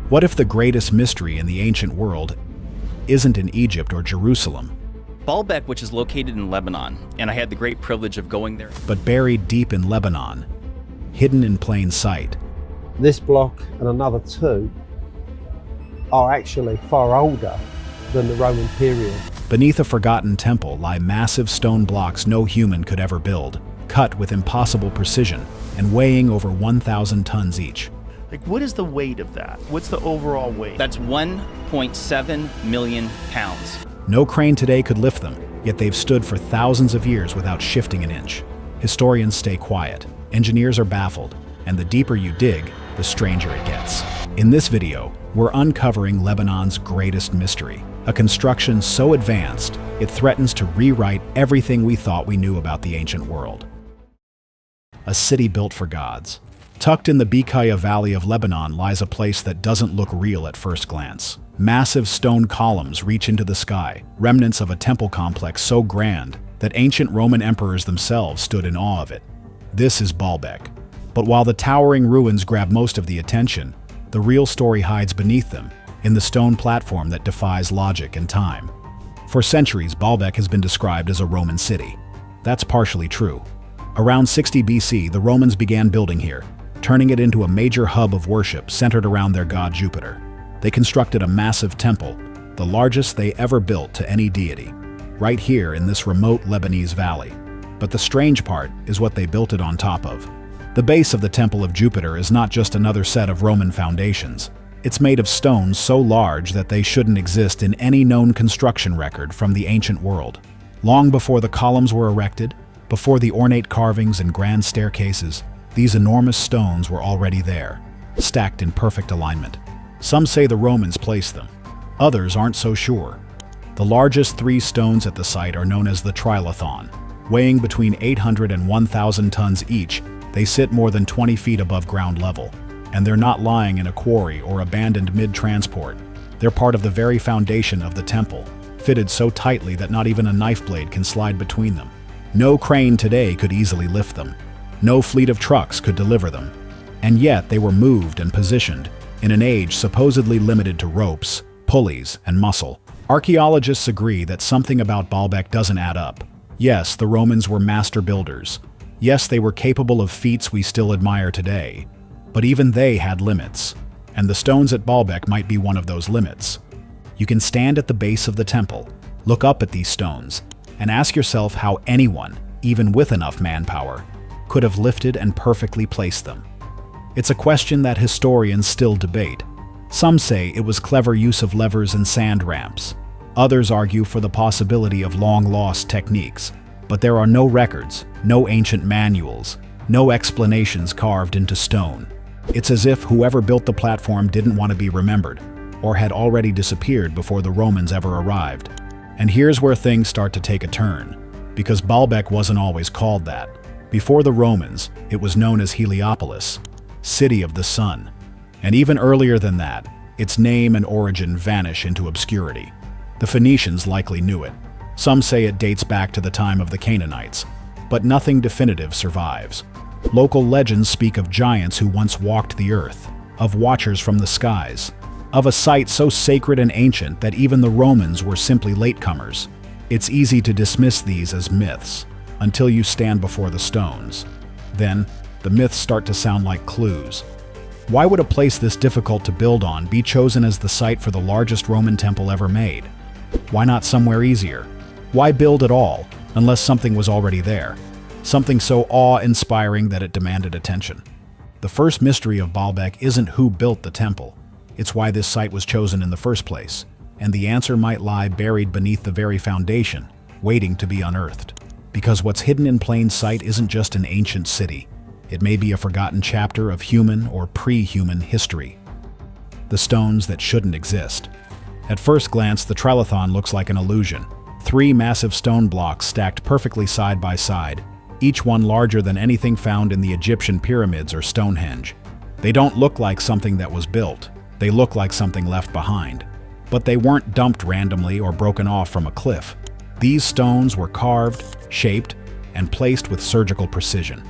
What if the greatest mystery in the ancient world isn't in Egypt or Jerusalem, Baalbek, which is located in Lebanon, and I had the great privilege of going there, but buried deep in Lebanon, hidden in plain sight? This block and another two are actually far older than the Roman period. Beneath a forgotten temple lie massive stone blocks no human could ever build, cut with impossible precision and weighing over 1,000 tons each. Like, what is the weight of that? What's the overall weight? that's 1.7 million pounds. No crane today could lift them, yet they've stood for thousands of years without shifting an inch. Historians stay quiet, engineers are baffled, and the deeper you dig, the stranger it gets. In this video, we're uncovering Lebanon's greatest mystery, a construction so advanced, it threatens to rewrite everything we thought we knew about the ancient world. A city built for gods. Tucked in the Bekaa Valley of Lebanon lies a place that doesn't look real at first glance. Massive stone columns reach into the sky, remnants of a temple complex so grand that ancient Roman emperors themselves stood in awe of it. This is Baalbek. But while the towering ruins grab most of the attention, the real story hides beneath them, in the stone platform that defies logic and time. For centuries, Baalbek has been described as a Roman city. That's partially true. Around 60 BC, the Romans began building here, turning it into a major hub of worship centered around their god Jupiter. They constructed a massive temple, the largest they ever built to any deity, right here in this remote Lebanese valley. But the strange part is what they built it on top of. The base of the Temple of Jupiter is not just another set of Roman foundations. It's made of stones so large that they shouldn't exist in any known construction record from the ancient world. Long before the columns were erected, before the ornate carvings and grand staircases, these enormous stones were already there, stacked in perfect alignment. Some say the Romans placed them. Others aren't so sure. The largest three stones at the site are known as the Trilithon. Weighing between 800 and 1,000 tons each, they sit more than 20 feet above ground level. And they're not lying in a quarry or abandoned mid-transport. They're part of the very foundation of the temple, fitted so tightly that not even a knife blade can slide between them. No crane today could easily lift them. No fleet of trucks could deliver them. And yet they were moved and positioned in an age supposedly limited to ropes, pulleys, and muscle. Archaeologists agree that something about Baalbek doesn't add up. Yes, the Romans were master builders. Yes, they were capable of feats we still admire today. But even they had limits, and the stones at Baalbek might be one of those limits. You can stand at the base of the temple, look up at these stones, and ask yourself how anyone, even with enough manpower, could have lifted and perfectly placed them. It's a question that historians still debate. Some say it was clever use of levers and sand ramps. Others argue for the possibility of long-lost techniques. But there are no records, no ancient manuals, no explanations carved into stone. It's as if whoever built the platform didn't want to be remembered, or had already disappeared before the Romans ever arrived. And here's where things start to take a turn, because Baalbek wasn't always called that. Before the Romans, it was known as Heliopolis, City of the Sun. And even earlier than that, its name and origin vanish into obscurity. The Phoenicians likely knew it. Some say it dates back to the time of the Canaanites, but nothing definitive survives. Local legends speak of giants who once walked the earth, of watchers from the skies, of a site so sacred and ancient that even the Romans were simply latecomers. It's easy to dismiss these as myths, until you stand before the stones. Then, the myths start to sound like clues. Why would a place this difficult to build on be chosen as the site for the largest Roman temple ever made? Why not somewhere easier? Why build at all, unless something was already there? Something so awe-inspiring that it demanded attention. The first mystery of Baalbek isn't who built the temple. It's why this site was chosen in the first place. And the answer might lie buried beneath the very foundation, waiting to be unearthed. Because what's hidden in plain sight isn't just an ancient city. It may be a forgotten chapter of human or pre-human history. The stones that shouldn't exist. At first glance, the Trilithon looks like an illusion. 3 massive stone blocks stacked perfectly side by side, each one larger than anything found in the Egyptian pyramids or Stonehenge. They don't look like something that was built. They look like something left behind. But they weren't dumped randomly or broken off from a cliff. These stones were carved, shaped, and placed with surgical precision.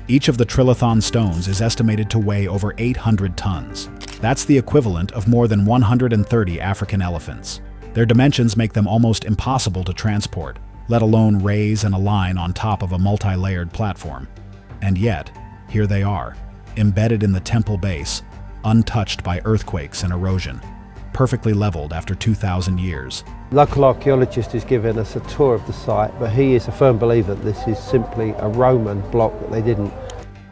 Each of the Trilithon stones is estimated to weigh over 800 tons. That's the equivalent of more than 130 African elephants. Their dimensions make them almost impossible to transport, let alone raise and align on top of a multi-layered platform. And yet, here they are, embedded in the temple base, untouched by earthquakes and erosion, perfectly leveled after 2,000 years. Local archaeologist is giving us a tour of the site, but he is a firm believer that this is simply a Roman block that they didn't.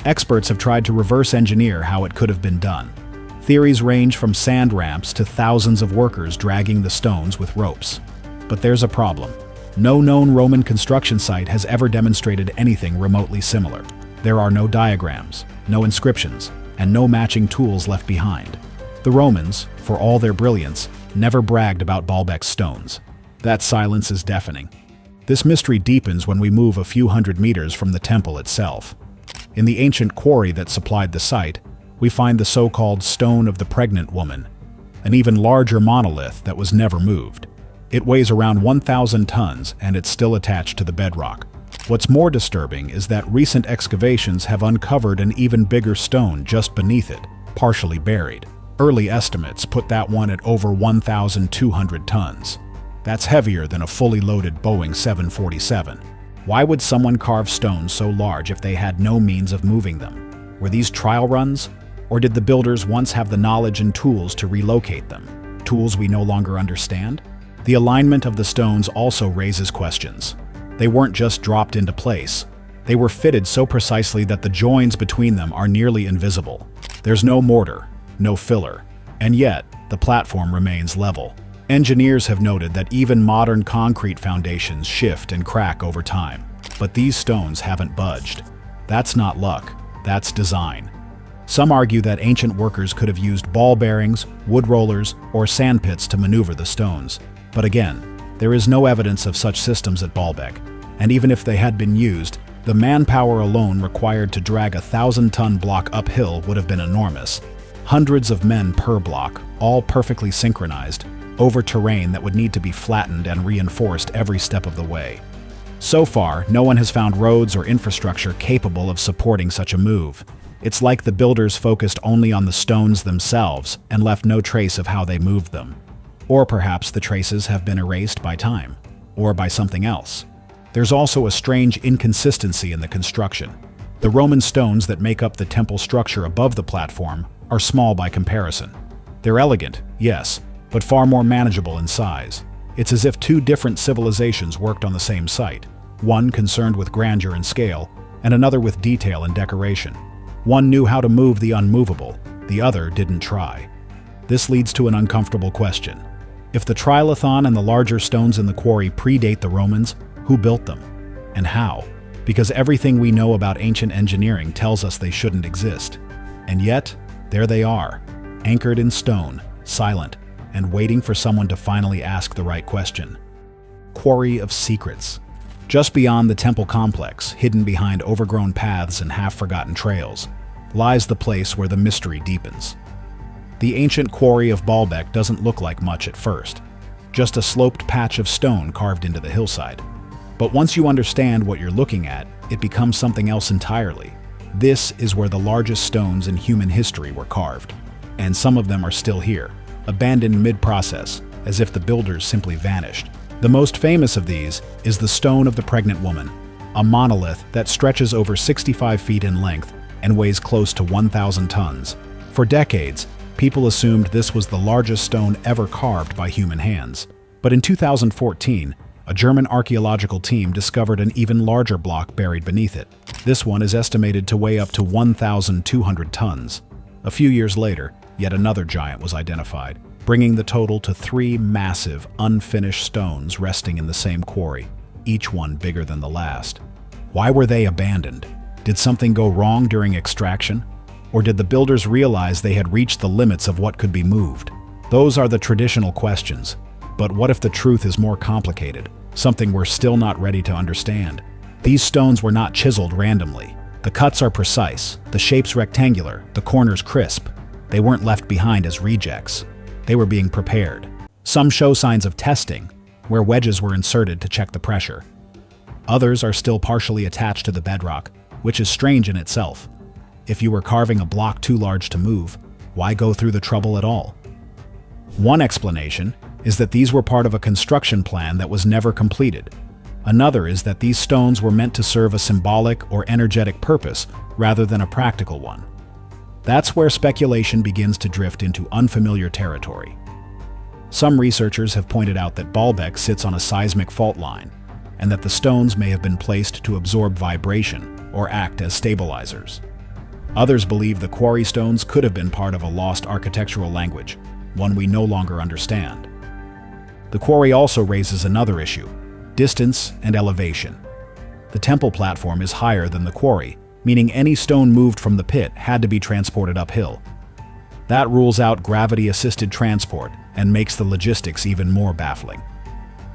Experts have tried to reverse engineer how it could have been done. Theories range from sand ramps to thousands of workers dragging the stones with ropes. But there's a problem. No known Roman construction site has ever demonstrated anything remotely similar. There are no diagrams, no inscriptions, and no matching tools left behind. The Romans, for all their brilliance, never bragged about Baalbek's stones. That silence is deafening. This mystery deepens when we move a few hundred meters from the temple itself. In the ancient quarry that supplied the site, we find the so-called Stone of the Pregnant Woman, an even larger monolith that was never moved. It weighs around 1,000 tons and it's still attached to the bedrock. What's more disturbing is that recent excavations have uncovered an even bigger stone just beneath it, partially buried. Early estimates put that one at over 1,200 tons. That's heavier than a fully loaded Boeing 747. Why would someone carve stones so large if they had no means of moving them? Were these trial runs? Or did the builders once have the knowledge and tools to relocate them? Tools we no longer understand? The alignment of the stones also raises questions. They weren't just dropped into place. They were fitted so precisely that the joins between them are nearly invisible. There's no mortar, no filler, and yet the platform remains level. Engineers have noted that even modern concrete foundations shift and crack over time. But these stones haven't budged. That's not luck, that's design. Some argue that ancient workers could have used ball bearings, wood rollers, or sand pits to maneuver the stones. But again, there is no evidence of such systems at Baalbek, and even if they had been used, the manpower alone required to drag a 1,000-ton block uphill would have been enormous. Hundreds of men per block, all perfectly synchronized, over terrain that would need to be flattened and reinforced every step of the way. So far, no one has found roads or infrastructure capable of supporting such a move. It's like the builders focused only on the stones themselves and left no trace of how they moved them. Or perhaps the traces have been erased by time, or by something else. There's also a strange inconsistency in the construction. The Roman stones that make up the temple structure above the platform are small by comparison. They're elegant, yes, but far more manageable in size. It's as if two different civilizations worked on the same site, one concerned with grandeur and scale, and another with detail and decoration. One knew how to move the unmovable, the other didn't try. This leads to an uncomfortable question. If the trilithon and the larger stones in the quarry predate the Romans, who built them? And how? Because everything we know about ancient engineering tells us they shouldn't exist. And yet, there they are, anchored in stone, silent, and waiting for someone to finally ask the right question. Quarry of Secrets. Just beyond the temple complex, hidden behind overgrown paths and half-forgotten trails, lies the place where the mystery deepens. The ancient quarry of Baalbek doesn't look like much at first, just a sloped patch of stone carved into the hillside. But once you understand what you're looking at, it becomes something else entirely. This is where the largest stones in human history were carved, and some of them are still here, abandoned mid-process, as if the builders simply vanished. The most famous of these is the Stone of the Pregnant Woman, a monolith that stretches over 65 feet in length and weighs close to 1,000 tons. For decades, people assumed this was the largest stone ever carved by human hands. But in 2014, a German archaeological team discovered an even larger block buried beneath it. This one is estimated to weigh up to 1,200 tons. A few years later, yet another giant was identified, bringing the total to 3 massive, unfinished stones resting in the same quarry, each one bigger than the last. Why were they abandoned? Did something go wrong during extraction? Or did the builders realize they had reached the limits of what could be moved? Those are the traditional questions. But what if the truth is more complicated, something we're still not ready to understand? These stones were not chiseled randomly. The cuts are precise, the shape's rectangular, the corners crisp. They weren't left behind as rejects. They were being prepared. Some show signs of testing, where wedges were inserted to check the pressure. Others are still partially attached to the bedrock, which is strange in itself. If you were carving a block too large to move, Why go through the trouble at all? One explanation is that these were part of a construction plan that was never completed. Another is that these stones were meant to serve a symbolic or energetic purpose rather than a practical one. That's where speculation begins to drift into unfamiliar territory. Some researchers have pointed out that Baalbek sits on a seismic fault line, and that the stones may have been placed to absorb vibration or act as stabilizers. Others believe the quarry stones could have been part of a lost architectural language, one we no longer understand. The quarry also raises another issue: distance and elevation. The temple platform is higher than the quarry, meaning any stone moved from the pit had to be transported uphill. That rules out gravity-assisted transport and makes the logistics even more baffling.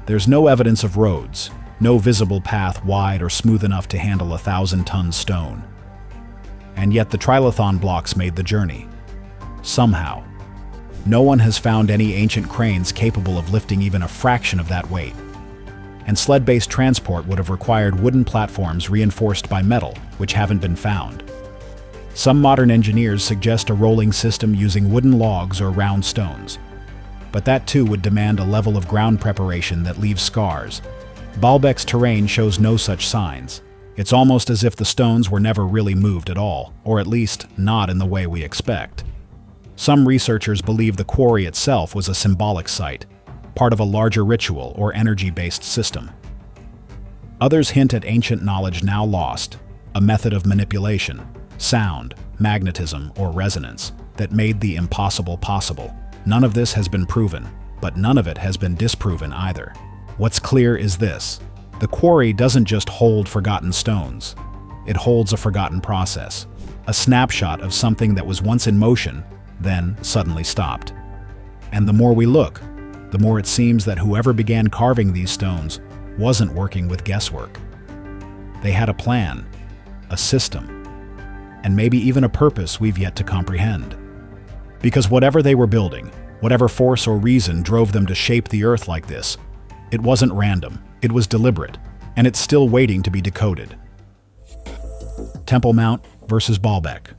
There's no evidence of roads, no visible path wide or smooth enough to handle 1,000-ton stone. And yet the trilithon blocks made the journey. Somehow. No one has found any ancient cranes capable of lifting even a fraction of that weight. And sled-based transport would have required wooden platforms reinforced by metal, which haven't been found. Some modern engineers suggest a rolling system using wooden logs or round stones. But that too would demand a level of ground preparation that leaves scars. Baalbek's terrain shows no such signs. It's almost as if the stones were never really moved at all, or at least not in the way we expect. Some researchers believe the quarry itself was a symbolic site, part of a larger ritual or energy-based system. Others hint at ancient knowledge now lost, a method of manipulation, sound, magnetism, or resonance that made the impossible possible. None of this has been proven, but none of it has been disproven either. What's clear is this: the quarry doesn't just hold forgotten stones. It holds a forgotten process, a snapshot of something that was once in motion, then suddenly stopped. And the more we look, the more it seems that whoever began carving these stones wasn't working with guesswork. They had a plan, a system, and maybe even a purpose we've yet to comprehend. Because whatever they were building, whatever force or reason drove them to shape the earth like this, it wasn't random, it was deliberate, and it's still waiting to be decoded. Temple Mount versus Baalbek.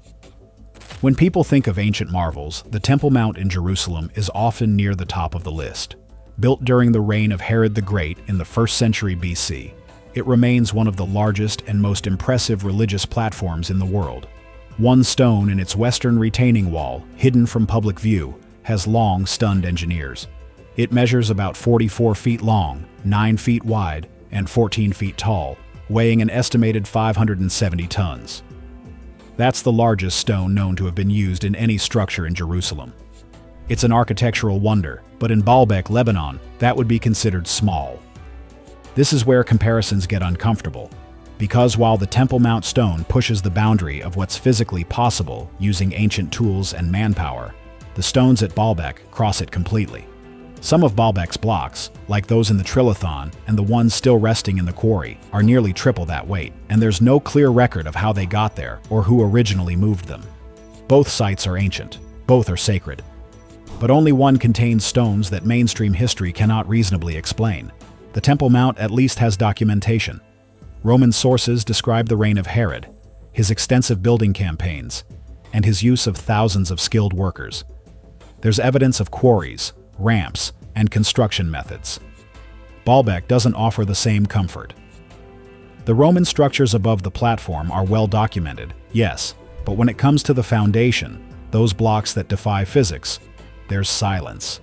When people think of ancient marvels, the Temple Mount in Jerusalem is often near the top of the list. Built during the reign of Herod the Great in the 1st century BC, it remains one of the largest and most impressive religious platforms in the world. One stone in its western retaining wall, hidden from public view, has long stunned engineers. It measures about 44 feet long, 9 feet wide, and 14 feet tall, weighing an estimated 570 tons. That's the largest stone known to have been used in any structure in Jerusalem. It's an architectural wonder, but in Baalbek, Lebanon, that would be considered small. This is where comparisons get uncomfortable, because while the Temple Mount stone pushes the boundary of what's physically possible using ancient tools and manpower, the stones at Baalbek cross it completely. Some of Baalbek's blocks, like those in the trilithon and the ones still resting in the quarry, are nearly triple that weight, and there's no clear record of how they got there or who originally moved them. Both sites are ancient, both are sacred, but only one contains stones that mainstream history cannot reasonably explain. The Temple Mount at least has documentation. Roman sources describe the reign of Herod, his extensive building campaigns, and his use of thousands of skilled workers. There's evidence of quarries, ramps, and construction methods. Baalbek doesn't offer the same comfort. The Roman structures above the platform are well documented, yes, but when it comes to the foundation, those blocks that defy physics, there's silence.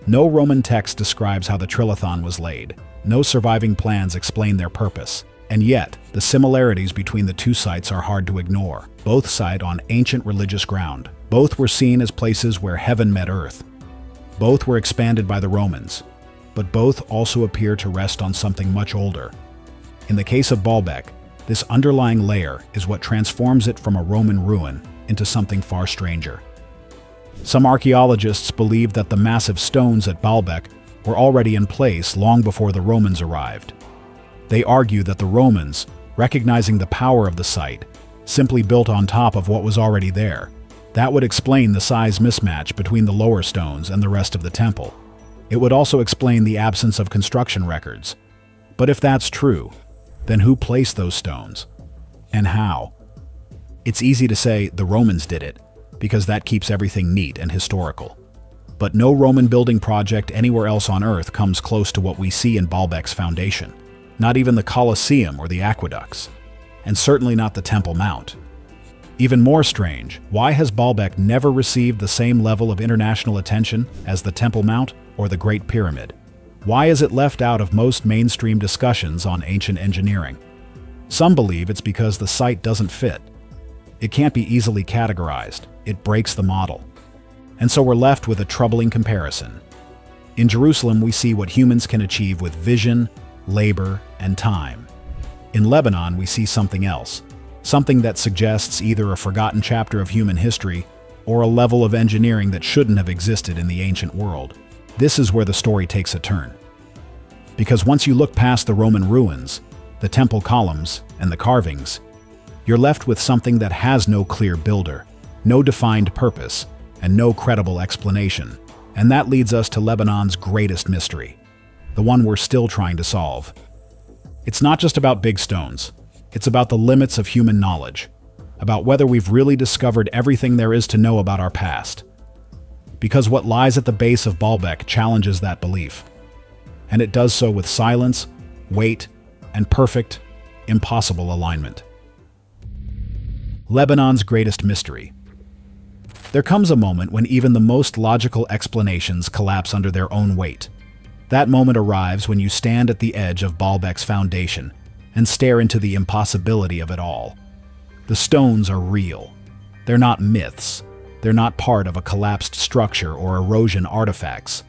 No Roman text describes how the trilithon was laid. No surviving plans explain their purpose. And yet, the similarities between the two sites are hard to ignore. Both site on ancient religious ground. Both were seen as places where heaven met earth. Both were expanded by the Romans, but both also appear to rest on something much older. In the case of Baalbek, this underlying layer is what transforms it from a Roman ruin into something far stranger. Some archaeologists believe that the massive stones at Baalbek were already in place long before the Romans arrived. They argue that the Romans, recognizing the power of the site, simply built on top of what was already there. That would explain the size mismatch between the lower stones and the rest of the temple. It would also explain the absence of construction records. But if that's true, then who placed those stones? And how? It's easy to say the Romans did it, because that keeps everything neat and historical. But no Roman building project anywhere else on Earth comes close to what we see in Baalbek's foundation. Not even the Colosseum or the aqueducts. And certainly not the Temple Mount. Even more strange, why has Baalbek never received the same level of international attention as the Temple Mount or the Great Pyramid? Why is it left out of most mainstream discussions on ancient engineering? Some believe it's because the site doesn't fit. It can't be easily categorized. It breaks the model. And so we're left with a troubling comparison. In Jerusalem, we see what humans can achieve with vision, labor, and time. In Lebanon, we see something else. Something that suggests either a forgotten chapter of human history or a level of engineering that shouldn't have existed in the ancient world. This is where the story takes a turn. Because once you look past the Roman ruins, the temple columns, and the carvings, you're left with something that has no clear builder, no defined purpose, and no credible explanation. And that leads us to Lebanon's greatest mystery, the one we're still trying to solve. It's not just about big stones. It's about the limits of human knowledge, about whether we've really discovered everything there is to know about our past. Because what lies at the base of Baalbek challenges that belief. And it does so with silence, weight, and perfect, impossible alignment. Lebanon's greatest mystery. There comes a moment when even the most logical explanations collapse under their own weight. That moment arrives when you stand at the edge of Baalbek's foundation and stare into the impossibility of it all. The stones are real. They're not myths. They're not part of a collapsed structure or erosion artifacts.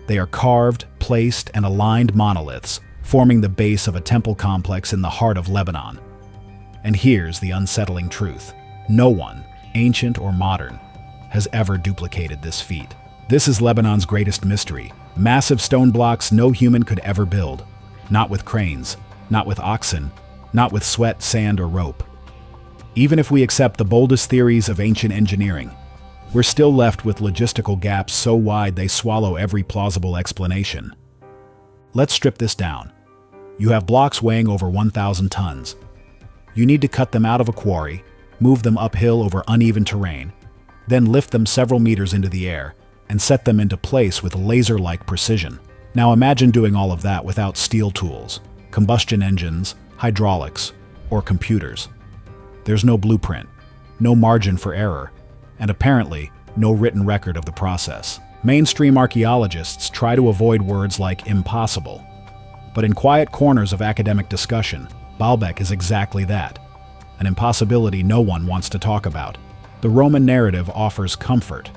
They are carved, placed, and aligned monoliths, forming the base of a temple complex in the heart of Lebanon. And here's the unsettling truth. No one, ancient or modern, has ever duplicated this feat. This is Lebanon's greatest mystery. Massive stone blocks no human could ever build. Not with cranes, not with oxen, not with sweat, sand, or rope. Even if we accept the boldest theories of ancient engineering, we're still left with logistical gaps so wide they swallow every plausible explanation. Let's strip this down. You have blocks weighing over 1,000 tons. You need to cut them out of a quarry, move them uphill over uneven terrain, then lift them several meters into the air and set them into place with laser-like precision. Now imagine doing all of that without steel tools, combustion engines, hydraulics, or computers. There's no blueprint, no margin for error, and apparently no written record of the process. Mainstream archaeologists try to avoid words like impossible, but in quiet corners of academic discussion, Baalbek is exactly that, an impossibility no one wants to talk about. The Roman narrative offers comfort.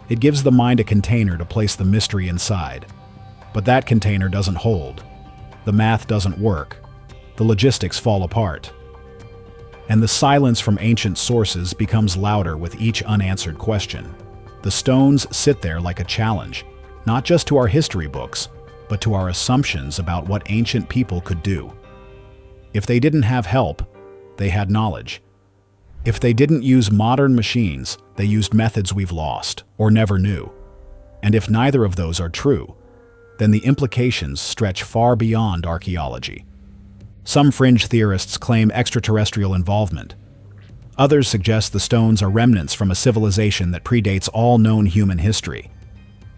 It gives the mind a container to place the mystery inside, but that container doesn't hold. The math doesn't work. The logistics fall apart. And the silence from ancient sources becomes louder with each unanswered question. The stones sit there like a challenge, not just to our history books, but to our assumptions about what ancient people could do. If they didn't have help, they had knowledge. If they didn't use modern machines, they used methods we've lost or never knew. And if neither of those are true, then the implications stretch far beyond archaeology. Some fringe theorists claim extraterrestrial involvement. Others suggest the stones are remnants from a civilization that predates all known human history.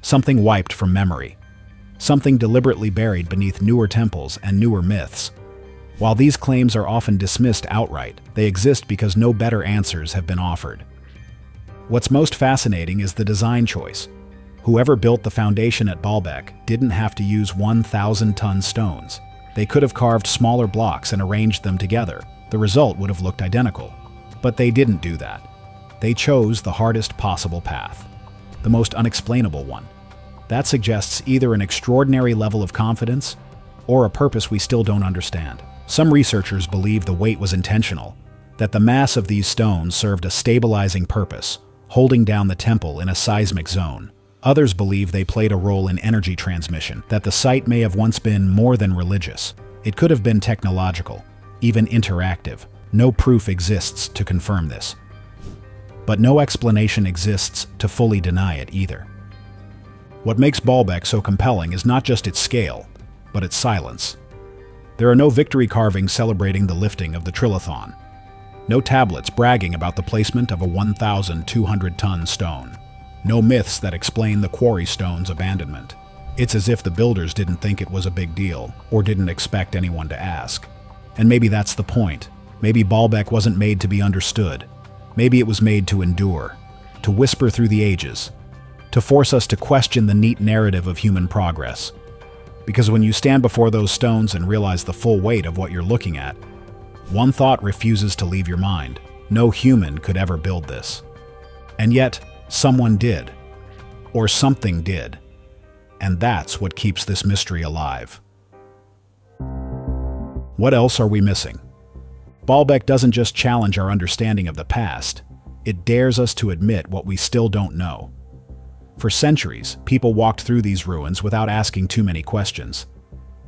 Something wiped from memory. Something deliberately buried beneath newer temples and newer myths. While these claims are often dismissed outright, they exist because no better answers have been offered. What's most fascinating is the design choice. Whoever built the foundation at Baalbek didn't have to use 1,000-ton stones. They could have carved smaller blocks and arranged them together. The result would have looked identical. But they didn't do that. They chose the hardest possible path, the most unexplainable one. That suggests either an extraordinary level of confidence or a purpose we still don't understand. Some researchers believe the weight was intentional, that the mass of these stones served a stabilizing purpose, holding down the temple in a seismic zone. Others believe they played a role in energy transmission, that the site may have once been more than religious. It could have been technological, even interactive. No proof exists to confirm this. But no explanation exists to fully deny it either. What makes Baalbek so compelling is not just its scale, but its silence. There are no victory carvings celebrating the lifting of the trilithon. No tablets bragging about the placement of a 1,200-ton stone. No myths that explain the quarry stone's abandonment. It's as if the builders didn't think it was a big deal, or didn't expect anyone to ask. And maybe that's the point. Maybe Baalbek wasn't made to be understood. Maybe it was made to endure, to whisper through the ages, to force us to question the neat narrative of human progress. Because when you stand before those stones and realize the full weight of what you're looking at, one thought refuses to leave your mind. No human could ever build this. And yet, someone did. Or something did. And that's what keeps this mystery alive. What else are we missing? Baalbek doesn't just challenge our understanding of the past, it dares us to admit what we still don't know. For centuries, people walked through these ruins without asking too many questions.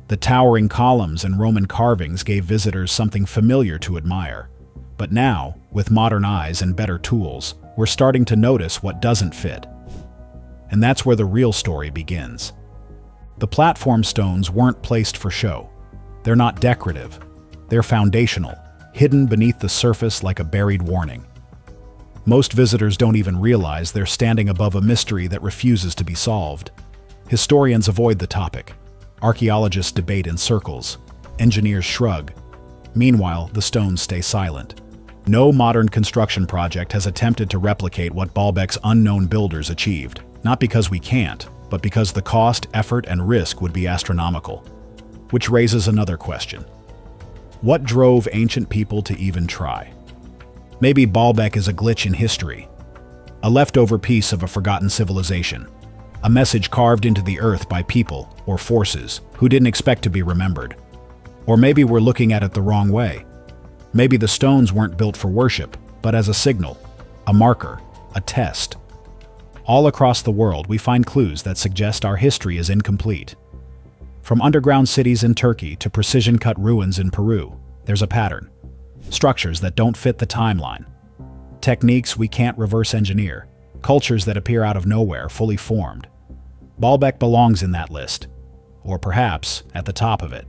The towering columns and Roman carvings gave visitors something familiar to admire. But now, with modern eyes and better tools, we're starting to notice what doesn't fit. And that's where the real story begins. The platform stones weren't placed for show. They're not decorative. They're foundational, hidden beneath the surface like a buried warning. Most visitors don't even realize they're standing above a mystery that refuses to be solved. Historians avoid the topic. Archaeologists debate in circles. Engineers shrug. Meanwhile, the stones stay silent. No modern construction project has attempted to replicate what Baalbek's unknown builders achieved. Not because we can't, but because the cost, effort, and risk would be astronomical. Which raises another question. What drove ancient people to even try? Maybe Baalbek is a glitch in history, a leftover piece of a forgotten civilization, a message carved into the earth by people or forces who didn't expect to be remembered. Or maybe we're looking at it the wrong way. Maybe the stones weren't built for worship, but as a signal, a marker, a test. All across the world, we find clues that suggest our history is incomplete. From underground cities in Turkey to precision-cut ruins in Peru, there's a pattern. Structures that don't fit the timeline. Techniques we can't reverse engineer. Cultures that appear out of nowhere, fully formed. Baalbek belongs in that list. Or perhaps at the top of it.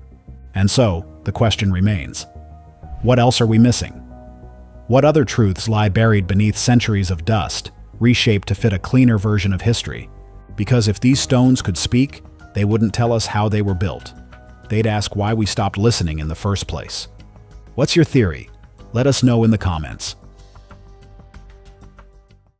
And so, the question remains. What else are we missing? What other truths lie buried beneath centuries of dust, reshaped to fit a cleaner version of history? Because if these stones could speak, they wouldn't tell us how they were built. They'd ask why we stopped listening in the first place. What's your theory? Let us know in the comments.